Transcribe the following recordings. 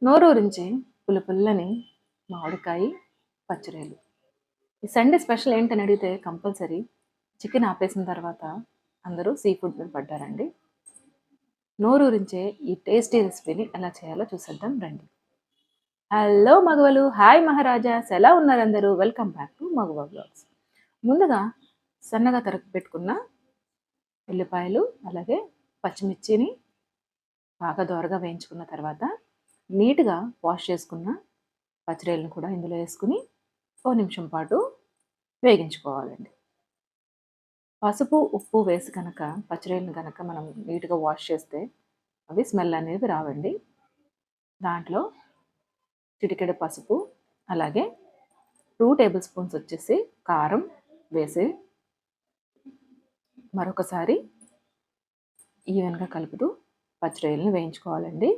నోరూరించి పుల్లని మామిడికాయ పచ్చడిలు. ఈ సండే స్పెషల్ ఏంటని అడిగితే కంపల్సరీ చికెన్ ఆపేసిన తర్వాత అందరూ సీ ఫుడ్ మీద పడ్డారండి. నోరూరించే ఈ టేస్టీ రెసిపీని ఎలా చేయాలో చూసేద్దాం రండి. హలో మగవలు, హాయ్ మహారాజాస్, ఎలా ఉన్నారు అందరూ? Welcome back to Magava blogs. ముందుగా సన్నగా తరుగు పెట్టుకున్న ఉల్లిపాయలు అలాగే పచ్చిమిర్చిని బాగా దోరగా వేయించుకున్న తర్వాత నీట్గా వాష్ చేసుకున్న పచ్చడిలను కూడా ఇందులో వేసుకుని 1 నిమిషం పాటు వేగించుకోవాలండి. పసుపు ఉప్పు వేసి కనుక పచ్చడిలను కనుక మనం నీట్గా వాష్ చేస్తే అవి స్మెల్ అనేది రావండి. దాంట్లో చిటికెడు పసుపు అలాగే 2 టేబుల్ స్పూన్స్ వచ్చేసి కారం వేసి మరొకసారి ఈవెన్గా కలుపుతూ పచ్చడిలను వేయించుకోవాలండి.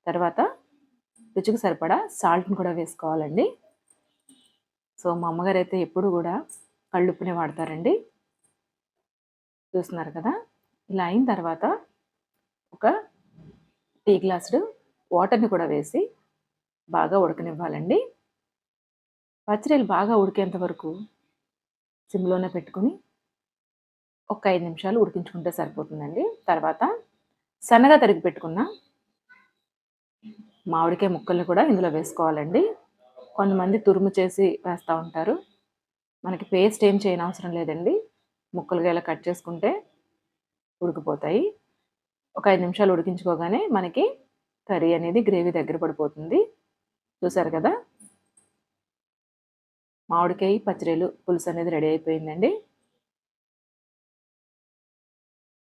తర్వాత రుచికి సరిపడా సాల్ట్ని కూడా వేసుకోవాలండి. సో మా అమ్మగారు అయితే ఎప్పుడు కూడా కళ్ళుప్పునే వాడతారండి. చూస్తున్నారు కదా, ఇలా అయిన తర్వాత ఒక టీ గ్లాసుడు వాటర్ని కూడా వేసి బాగా ఉడకనివ్వాలండి. పచ్చడిలు బాగా ఉడికేంత వరకు సిమ్లోనే పెట్టుకుని ఒక 5 నిమిషాలు ఉడికించుకుంటే సరిపోతుందండి. తర్వాత సన్నగా తరిగి పెట్టుకున్న మామిడికాయ ముక్కల్ని కూడా ఇందులో వేసుకోవాలండి. కొంతమంది తురుము చేసి వేస్తూ ఉంటారు. మనకి పేస్ట్ ఏం చేయనవసరం లేదండి. ముక్కలుగా ఇలా కట్ చేసుకుంటే ఉడికిపోతాయి. ఒక 5 నిమిషాలు ఉడికించుకోగానే మనకి కర్రీ అనేది గ్రేవీ దగ్గర పడిపోతుంది. చూసారు కదా, మామిడికాయ పచ్చడిలు పులుసు అనేది రెడీ అయిపోయిందండి.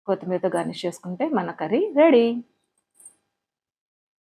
కొత్తిమీరతో గార్నిష్ చేసుకుంటే మన కర్రీ రెడీ.